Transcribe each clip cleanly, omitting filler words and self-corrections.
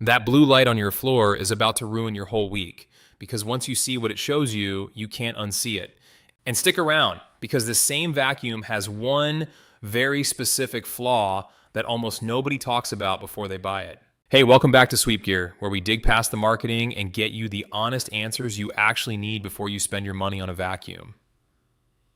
That blue light on your floor is about to ruin your whole week because once you see what it shows you, you can't unsee it. And stick around because this same vacuum has one very specific flaw that almost nobody talks about before they buy it. Hey, welcome back to Sweep Gear, where we dig past the marketing and get you the honest answers you actually need before you spend your money on a vacuum.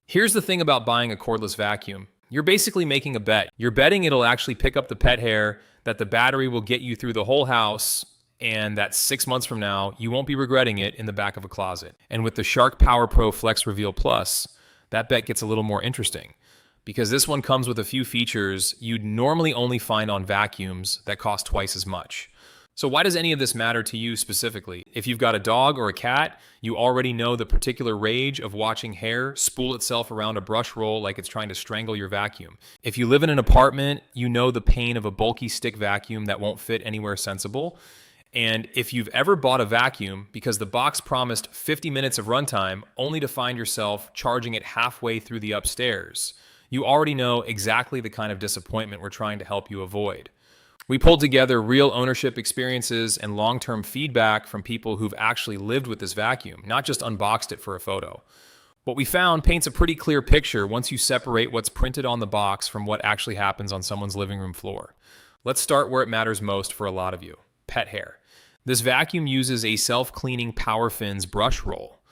Here's the thing about buying a cordless vacuum. You're basically making a bet. You're betting it'll actually pick up the pet hair, that the battery will get you through the whole house, and that 6 months from now, you won't be regretting it in the back of a closet. And with the Shark PowerPro Flex Reveal Plus, that bet gets a little more interesting because this one comes with a few features you'd normally only find on vacuums that cost twice as much. So why does any of this matter to you specifically? If you've got a dog or a cat, you already know the particular rage of watching hair spool itself around a brush roll like it's trying to strangle your vacuum. If you live in an apartment, you know the pain of a bulky stick vacuum that won't fit anywhere sensible. And if you've ever bought a vacuum because the box promised 50 minutes of runtime only to find yourself charging it halfway through the upstairs, you already know exactly the kind of disappointment we're trying to help you avoid. We pulled together real ownership experiences and long-term feedback from people who've actually lived with this vacuum, not just unboxed it for a photo. What we found paints a pretty clear picture once you separate what's printed on the box from what actually happens on someone's living room floor. Let's start where it matters most for a lot of you: pet hair. This vacuum uses a self-cleaning PowerFins brush roll,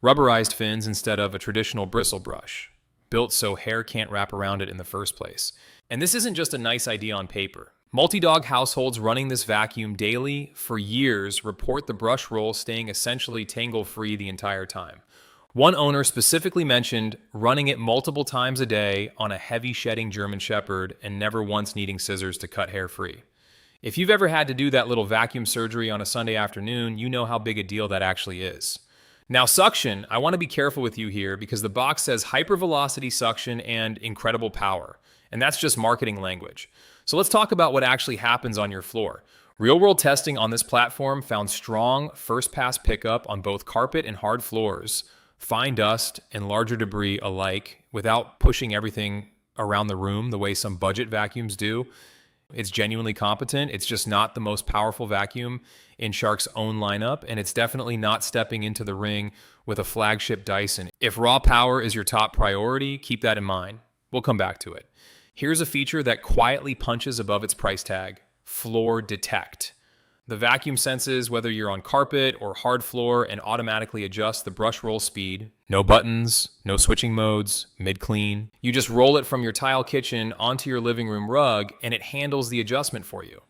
rubberized fins instead of a traditional bristle brush, built so hair can't wrap around it in the first place. And this isn't just a nice idea on paper. Multi-dog households running this vacuum daily for years report the brush roll staying essentially tangle-free the entire time. One owner specifically mentioned running it multiple times a day on a heavy-shedding German Shepherd and never once needing scissors to cut hair free. If you've ever had to do that little vacuum surgery on a Sunday afternoon, you know how big a deal that actually is. Now, suction, I want to be careful with you here because the box says hypervelocity suction and incredible power, and that's just marketing language. So let's talk about what actually happens on your floor. Real-world testing on this platform found strong first-pass pickup on both carpet and hard floors, fine dust and larger debris alike, without pushing everything around the room the way some budget vacuums do. It's genuinely competent. It's just not the most powerful vacuum in Shark's own lineup, and it's definitely not stepping into the ring with a flagship Dyson. If raw power is your top priority, keep that in mind. We'll come back to it. Here's a feature that quietly punches above its price tag: FloorDetect. The vacuum senses whether you're on carpet or hard floor and automatically adjusts the brush roll speed. No buttons, no switching modes, mid-clean. You just roll it from your tile kitchen onto your living room rug and it handles the adjustment for you.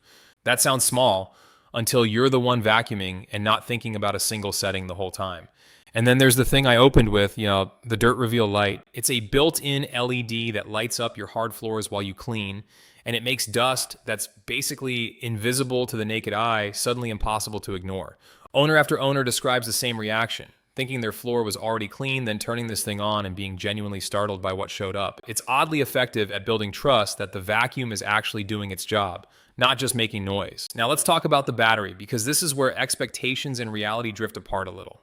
That sounds small until you're the one vacuuming and not thinking about a single setting the whole time. And then there's the thing I opened with, the Dirt Reveal light. It's a built-in LED that lights up your hard floors while you clean, and it makes dust that's basically invisible to the naked eye suddenly impossible to ignore. Owner after owner describes the same reaction, thinking their floor was already clean, then turning this thing on and being genuinely startled by what showed up. It's oddly effective at building trust that the vacuum is actually doing its job, not just making noise. Now let's talk about the battery, because this is where expectations and reality drift apart a little.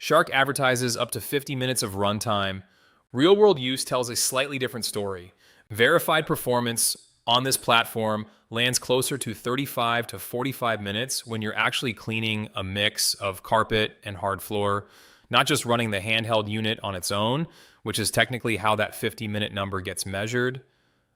Shark advertises up to 50 minutes of runtime. Real-world use tells a slightly different story. Verified performance on this platform lands closer to 35 to 45 minutes when you're actually cleaning a mix of carpet and hard floor, not just running the handheld unit on its own, which is technically how that 50-minute number gets measured.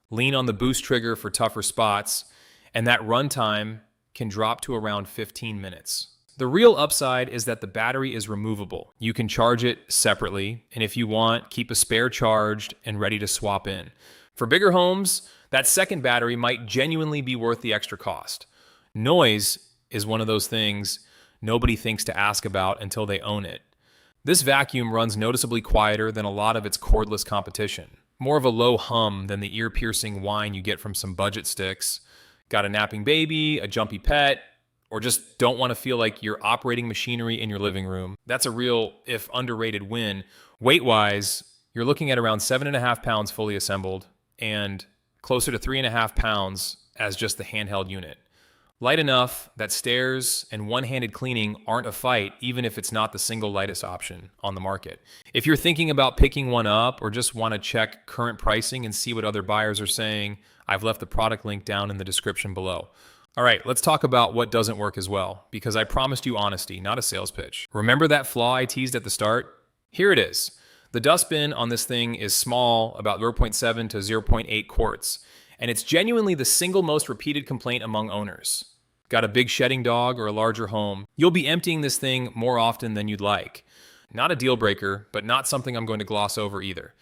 Lean on the boost trigger for tougher spots, and that runtime can drop to around 15 minutes. The real upside is that the battery is removable. You can charge it separately, and if you want, keep a spare charged and ready to swap in. For bigger homes, that second battery might genuinely be worth the extra cost. Noise is one of those things nobody thinks to ask about until they own it. This vacuum runs noticeably quieter than a lot of its cordless competition. More of a low hum than the ear-piercing whine you get from some budget sticks. Got a napping baby, a jumpy pet, or just don't want to feel like you're operating machinery in your living room. That's a real, if underrated, win. Weight-wise, you're looking at around 7.5 pounds fully assembled and closer to 3.5 pounds as just the handheld unit. Light enough that stairs and one-handed cleaning aren't a fight, even if it's not the single lightest option on the market. If you're thinking about picking one up or just want to check current pricing and see what other buyers are saying, I've left the product link down in the description below. All right, let's talk about what doesn't work as well, because I promised you honesty, not a sales pitch. Remember that flaw I teased at the start? Here it is. The dustbin on this thing is small, about 0.7 to 0.8 quarts, and it's genuinely the single most repeated complaint among owners. Got a big shedding dog or a larger home? You'll be emptying this thing more often than you'd like. Not a deal breaker, but not something I'm going to gloss over either.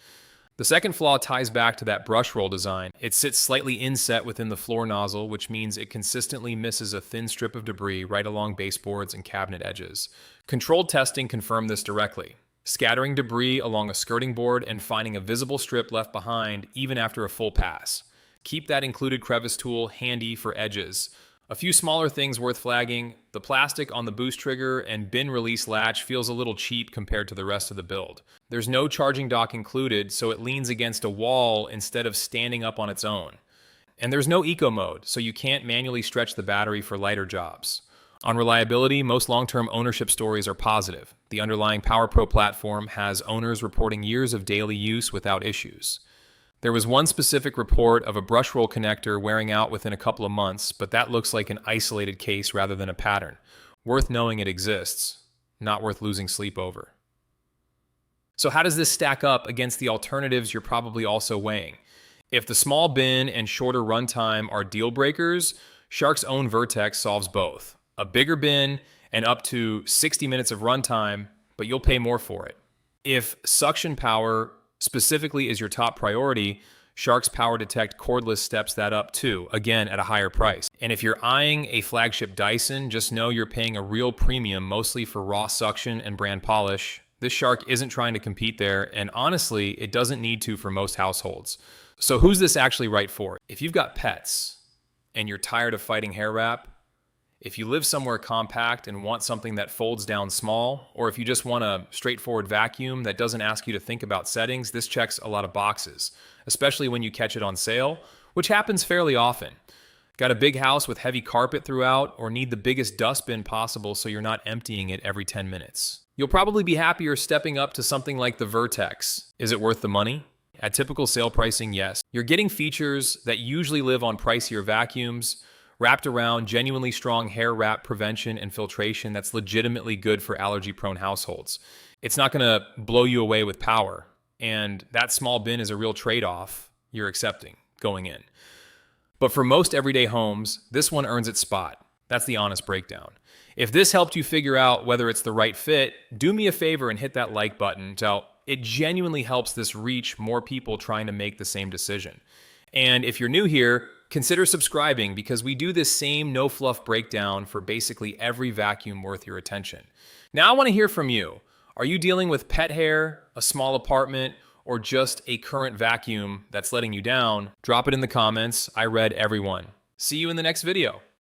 The second flaw ties back to that brush roll design. It sits slightly inset within the floor nozzle, which means it consistently misses a thin strip of debris right along baseboards and cabinet edges. Controlled testing confirmed this directly. Scattering debris along a skirting board and finding a visible strip left behind even after a full pass. Keep that included crevice tool handy for edges. A few smaller things worth flagging. The plastic on the boost trigger and bin release latch feels a little cheap compared to the rest of the build. There's no charging dock included, so it leans against a wall instead of standing up on its own. And there's no eco mode, so you can't manually stretch the battery for lighter jobs. On reliability, most long-term ownership stories are positive. The underlying PowerPro platform has owners reporting years of daily use without issues. There was one specific report of a brush roll connector wearing out within a couple of months, but that looks like an isolated case rather than a pattern. Worth knowing it exists, not worth losing sleep over. So how does this stack up against the alternatives you're probably also weighing? If the small bin and shorter runtime are deal breakers, Shark's own Vertex solves both. A bigger bin and up to 60 minutes of runtime, but you'll pay more for it. If suction power specifically is your top priority, Shark's PowerDetect Cordless steps that up too, again at a higher price. And if you're eyeing a flagship Dyson, just know you're paying a real premium mostly for raw suction and brand polish. This Shark isn't trying to compete there, and honestly, it doesn't need to for most households. So who's this actually right for? If you've got pets and you're tired of fighting hair wrap, if you live somewhere compact and want something that folds down small, or if you just want a straightforward vacuum that doesn't ask you to think about settings, this checks a lot of boxes, especially when you catch it on sale, which happens fairly often. Got a big house with heavy carpet throughout, or need the biggest dustbin possible so you're not emptying it every 10 minutes. You'll probably be happier stepping up to something like the Vertex. Is it worth the money? At typical sale pricing, yes. You're getting features that usually live on pricier vacuums, wrapped around genuinely strong hair wrap prevention and filtration that's legitimately good for allergy-prone households. It's not going to blow you away with power, and that small bin is a real trade-off you're accepting going in. But for most everyday homes, this one earns its spot. That's the honest breakdown. If this helped you figure out whether it's the right fit, do me a favor and hit that like button. So it genuinely helps this reach more people trying to make the same decision. And if you're new here, consider subscribing because we do this same no-fluff breakdown for basically every vacuum worth your attention. Now I want to hear from you. Are you dealing with pet hair, a small apartment, or just a current vacuum that's letting you down? Drop it in the comments. I read everyone. See you in the next video.